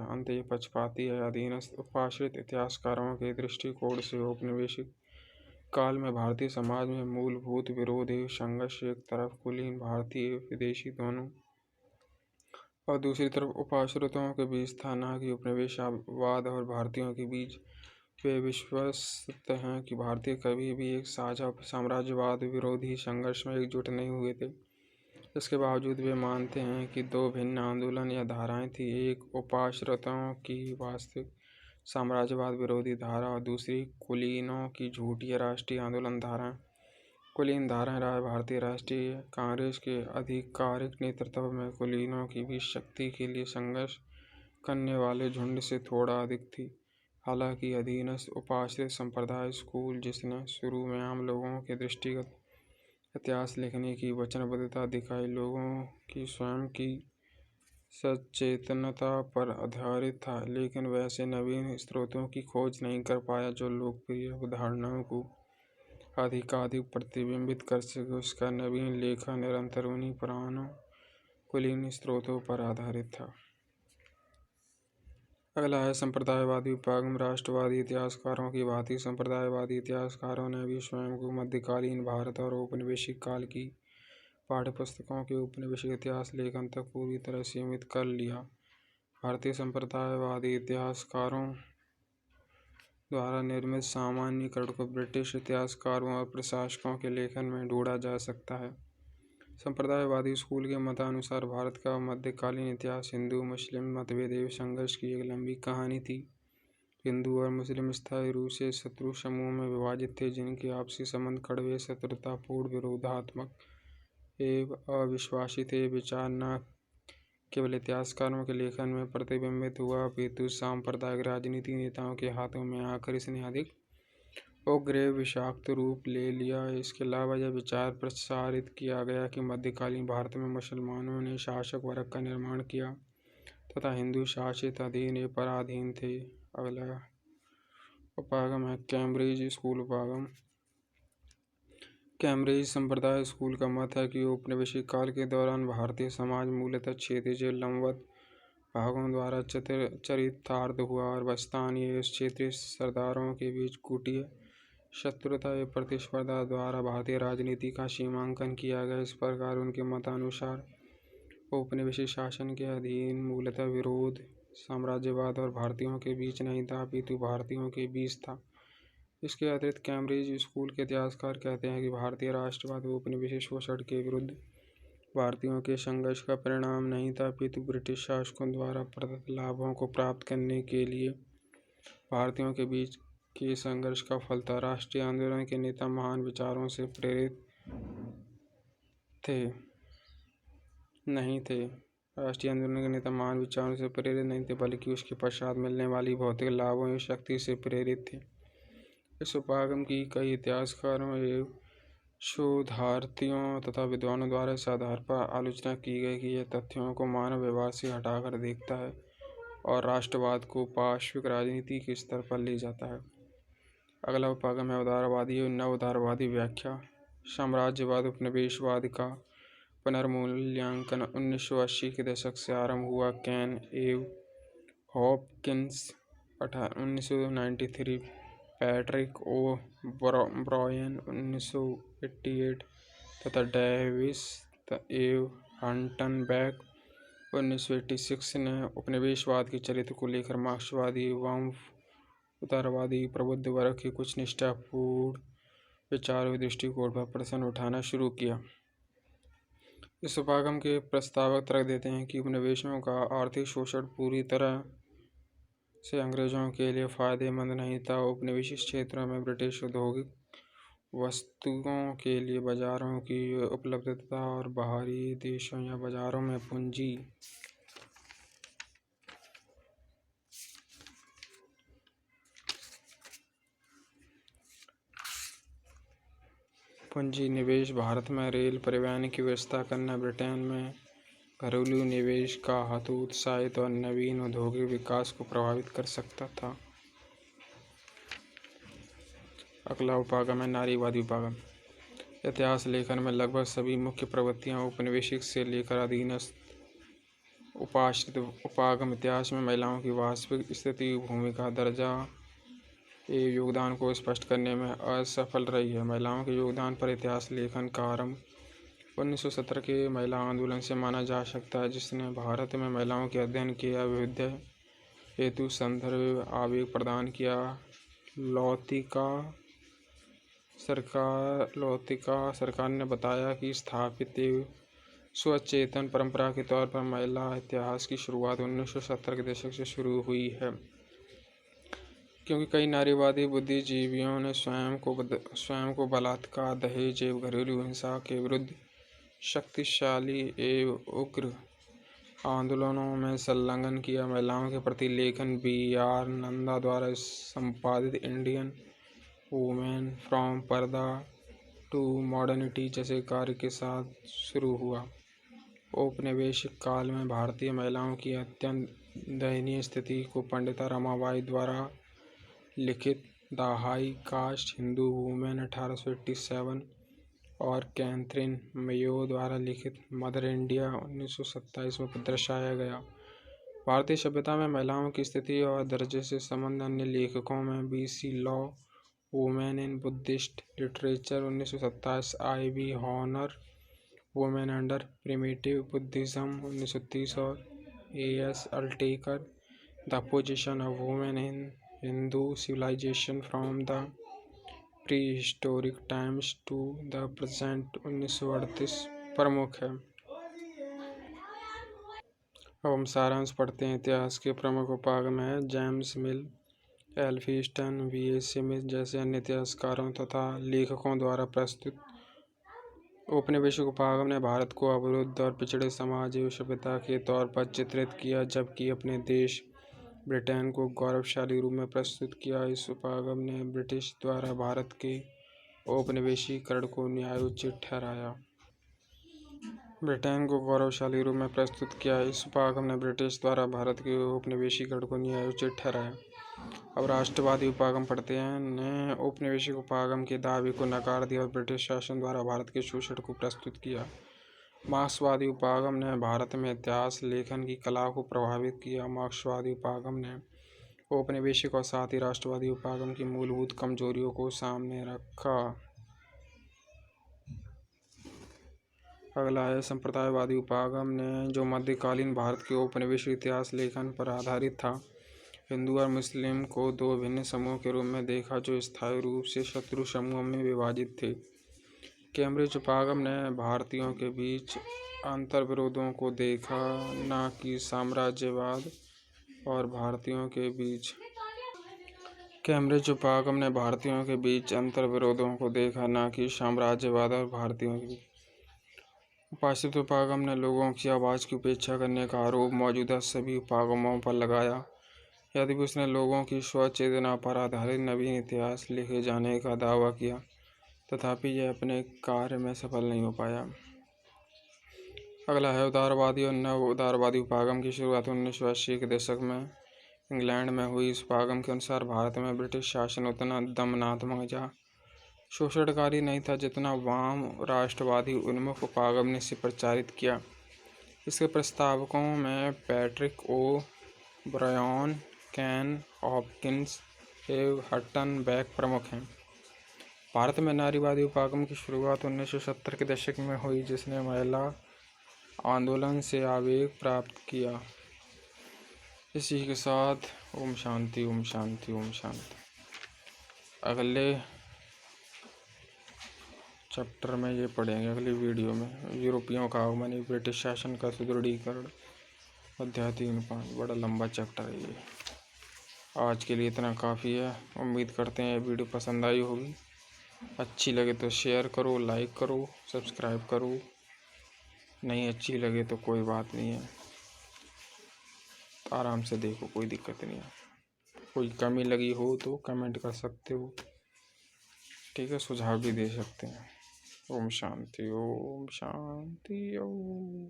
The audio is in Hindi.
अंतः पक्षपाती है। अधीनस्थ उपाश्रित इतिहासकारों के दृष्टिकोण से औपनिवेशिक काल में भारतीय समाज में मूलभूत विरोध एवं संघर्ष एक तरफ कुलीन भारतीय विदेशी दोनों और दूसरी तरफ उपाश्रितों के बीच था, न कि उपनिवेशवाद और भारतीयों के बीच। वे विश्वस्त हैं कि भारतीय कभी भी एक साझा साम्राज्यवाद विरोधी संघर्ष में एकजुट नहीं हुए थे। इसके बावजूद वे मानते हैं कि दो भिन्न आंदोलन या धाराएं थी, एक उपाश्रितों की वास्तविक साम्राज्यवाद विरोधी धारा और दूसरी कुलीनों की झूठी राष्ट्रीय आंदोलन धारा। कुलीन धाराएं भारतीय राष्ट्रीय कांग्रेस के आधिकारिक नेतृत्व में कुलीनों की भी शक्ति के लिए संघर्ष करने वाले झुंड से थोड़ा अधिक थी। हालांकि अधीनस्थ उपाश्रित संप्रदाय स्कूल, जिसने शुरू में आम लोगों के दृष्टिगत इतिहास लिखने की वचनबद्धता दिखाई, लोगों की स्वयं की सचेतनता पर आधारित था, लेकिन वैसे नवीन स्रोतों की खोज नहीं कर पाया जो लोकप्रिय अवधारणाओं को अधिकाधिक प्रतिबिंबित कर सके। उसका नवीन लेखन निरंतर उन्हीं पुरानों कुलीन स्रोतों पर आधारित था। अगला है संप्रदायवादी विभाग। राष्ट्रवादी इतिहासकारों की भांति संप्रदायवादी इतिहासकारों ने भी स्वयं को मध्यकालीन भारत और औपनिवेशिक काल की पाठ्यपुस्तकों के औपनिवेशिक इतिहास लेखन तक पूरी तरह सीमित कर लिया। भारतीय संप्रदायवादी इतिहासकारों द्वारा निर्मित सामान्यीकरण को ब्रिटिश इतिहासकारों और प्रशासकों के लेखन में ढूंढा जा सकता है। संप्रदायवादी स्कूल के मतानुसार भारत का मध्यकालीन इतिहास हिंदू मुस्लिम मतभेद एवं संघर्ष की एक लंबी कहानी थी। हिंदू और मुस्लिम स्थायी रूप से शत्रु समूह में विभाजित थे, जिनके आपसी संबंध कड़वे, शत्रुतापूर्ण, विरोधात्मक एवं अविश्वासी थे। विचार न केवल इतिहासकारों के लेखन में प्रतिबिंबित हुआ, अपितु सांप्रदायिक राजनीति नेताओं के हाथों में आकर इसने अधिक उग्र विषाक्त रूप ले लिया। इसके अलावा यह विचार प्रसारित किया गया कि मध्यकालीन भारत में मुसलमानों ने शासक वर्ग का निर्माण किया तथा हिंदू शासित अधीन एवं पराधीन थे। अगला उपागम है कैम्ब्रिज स्कूल उपागम। कैम्ब्रिज संप्रदाय स्कूल का मत है कि औपनिवेशिक काल के दौरान भारतीय समाज मूलतः क्षैतिज लंबवत भागों द्वारा चरितार्थ हुआ और स्थानीय क्षेत्रीय सरदारों के बीच कुटीय शत्रुता एवं प्रतिस्पर्धा द्वारा भारतीय राजनीति का सीमांकन किया गया। इस प्रकार उनके मतानुसार औपनिवेशिक शासन के अधीन मूलतः विरोध साम्राज्यवाद और भारतीयों के बीच नहीं था, अपितु भारतीयों के बीच था। इसके अतिरिक्त कैम्ब्रिज स्कूल के इतिहासकार कहते हैं कि भारतीय राष्ट्रवाद औपनिवेशिक शोषण के विरुद्ध भारतीयों के संघर्ष का परिणाम नहीं था, अपितु ब्रिटिश शासकों द्वारा प्रदत्त लाभों को प्राप्त करने के लिए भारतीयों के बीच के संघर्ष का फल था। राष्ट्रीय आंदोलन के नेता महान विचारों से प्रेरित नहीं थे। राष्ट्रीय आंदोलन के नेता महान विचारों से प्रेरित नहीं थे, बल्कि उसके पश्चात मिलने वाली भौतिक लाभों एवं शक्ति से प्रेरित थे। इस उपागम की कई इतिहासकारों एवं शोधार्थियों तथा विद्वानों द्वारा इस आधार पर आलोचना की गई कि यह तथ्यों को मानव व्यवहार से हटाकर देखता है और राष्ट्रवाद को पार्श्विक राजनीति के स्तर पर ले जाता है। अगला उपागम है उदारवादी और नव उदारवादी व्याख्या। साम्राज्यवाद उपनिवेशवाद का पुनर्मूल्यांकन 1980 के दशक से आरंभ हुआ। कैन एव हॉपकिंस 1993, पैट्रिक ओ ब्रायन 1988 तथा डेविस एव हंटनबैक 1986 ने उपनिवेशवाद के चरित्र को लेकर मार्क्सवादी एवं उदारवादी प्रबुद्ध वर्ग के कुछ निष्ठापूर्ण विचार व दृष्टिकोण पर प्रश्न उठाना शुरू किया। इस उपागम के प्रस्तावक तर्क देते हैं कि उपनिवेशों का आर्थिक शोषण पूरी तरह से अंग्रेजों के लिए फायदेमंद नहीं था। औपनिवेशिक क्षेत्रों में ब्रिटिश औद्योगिक वस्तुओं के लिए बाजारों की उपलब्धता और बाहरी देशों या बाजारों में पूंजी निवेश, भारत में रेल परिवहन की व्यवस्था करना, ब्रिटेन में घरेलू निवेश का हतोत्साहित और नवीन औद्योगिक विकास को प्रभावित कर सकता था। अगला उपागम है नारीवादी उपागम। इतिहास लेखन में लगभग सभी मुख्य प्रवृत्तियां औपनिवेशिक से लेकर अधीनस्थ उपाश्रित उपागम इतिहास में महिलाओं की वास्तविक स्थिति, भूमिका, दर्जा एवं योगदान को स्पष्ट करने में असफल रही है। महिलाओं के योगदान पर इतिहास लेखन का आरंभ 1917 के महिला आंदोलन से माना जा सकता है, जिसने भारत में महिलाओं के अध्ययन के अभ्युदय हेतु संदर्भ आवेग प्रदान किया। लौतिका सरकार ने बताया कि स्थापित एवं स्वचेतन परंपरा के तौर पर महिला इतिहास की शुरुआत 1970 के दशक से शुरू हुई है, क्योंकि कई नारीवादी बुद्धिजीवियों ने स्वयं को बलात्कार, दहेज एवं घरेलू हिंसा के विरुद्ध शक्तिशाली एवं उग्र आंदोलनों में संलग्न किया। महिलाओं के प्रति लेखन B.R. नंदा द्वारा संपादित इंडियन वुमेन फ्रॉम पर्दा टू मॉडर्निटी जैसे कार्य के साथ शुरू हुआ। औपनिवेशिक काल में भारतीय महिलाओं की अत्यंत दयनीय स्थिति को पंडिता रमाबाई द्वारा लिखित the high cast Hindu women 1887 और कैथरीन मेयो द्वारा लिखित मदर इंडिया 1927 में दर्शाया गया। भारतीय सभ्यता में महिलाओं की स्थिति और दर्जे से संबंध अन्य लेखकों में B.C. Law, women in Buddhist literature 1927, I.B. Horner, women under primitive Buddhism 1930 और A.S. Altekar, the position of women in Hindu civilisation from the prehistoric times to the present 1938 प्रमुख है। अब हम सारांश पढ़ते हैं। इतिहास के प्रमुख उपागम हैं जेम्स मिल, एल्फिंस्टन, V.A. स्मिथ जैसे अन्य इतिहासकारों तथा लेखकों द्वारा प्रस्तुत। औपनिवेशिक उपागम ने भारत को अवरुद्ध और पिछड़े समाज एवं सभ्यता के तौर पर चित्रित किया, जबकि अपने देश ब्रिटेन को गौरवशाली रूप में प्रस्तुत किया। इस उपागम ने ब्रिटिश द्वारा भारत के औपनिवेशीकरण को न्यायोचित ठहराया। ब्रिटेन को गौरवशाली रूप में प्रस्तुत किया। इस उपागम ने ब्रिटिश द्वारा भारत के औपनिवेशीकरण को न्यायोचित ठहराया। अब राष्ट्रवादी उपागम पढ़ते हैं। ने औपनिवेशिक उपागम के दावे को नकार दिया और ब्रिटिश शासन द्वारा भारत के शोषण को प्रस्तुत किया। मार्क्सवादी उपागम ने भारत में इतिहास लेखन की कला को प्रभावित किया। मार्क्सवादी उपागम ने औपनिवेशिक और साथ ही राष्ट्रवादी उपागम की मूलभूत कमजोरियों को सामने रखा। अगला है संप्रदायवादी उपागम ने, जो मध्यकालीन भारत के औपनिवेशिक इतिहास लेखन पर आधारित था, हिंदू और मुस्लिम को दो भिन्न समूहों के रूप में देखा जो स्थायी रूप से शत्रु समूहों में विभाजित थे। कैम्ब्रिज उपागम ने भारतीयों के बीच अंतर्विरोधों को देखा, न कि साम्राज्यवाद और भारतीयों के बीच। कैम्ब्रिज उपागम ने भारतीयों के बीच अंतर्विरोधों को देखा, न कि साम्राज्यवाद और भारतीयों के बीच। उपाश्रित उपागम ने लोगों की आवाज़ की उपेक्षा करने का आरोप मौजूदा सभी उपागमों पर लगाया। यद्यपि उसने लोगों की स्वचेतना पर आधारित नवीन इतिहास लिखे जाने का दावा किया, तथापि यह अपने कार्य में सफल नहीं हो पाया। अगला है उदारवादी और नव उदारवादी उपागम की शुरुआत 1980 के दशक में इंग्लैंड में हुई। इस उपागम के अनुसार भारत में ब्रिटिश शासन उतना दमनात्मक या शोषणकारी नहीं था जितना वाम राष्ट्रवादी उन्मुख उपागम ने इसे प्रचारित किया। इसके प्रस्तावकों में पैट्रिक ओ ब्रायन, केन हॉपकिंस एवं हटन बैक प्रमुख हैं। भारत में नारीवादी उपागम की शुरुआत 1970 के दशक में हुई, जिसने महिला आंदोलन से आवेग प्राप्त किया। इसी के साथ ओम शांति, ओम शांति, ओम शांति। अगले चैप्टर में ये पढ़ेंगे, अगली वीडियो में यूरोपियों का आगमन, ब्रिटिश शासन का सुदृढ़ीकरण, अध्याय 3.5। बड़ा लंबा चैप्टर है ये। आज के लिए इतना काफ़ी है। उम्मीद करते हैं वीडियो पसंद आई होगी। अच्छी लगे तो शेयर करो, लाइक करो, सब्सक्राइब करो। नहीं अच्छी लगे तो कोई बात नहीं है, आराम से देखो, कोई दिक्कत नहीं है। कोई कमी लगी हो तो कमेंट कर सकते हो, ठीक है, सुझाव भी दे सकते हैं। ओम शांति, ओम शांति, ओम।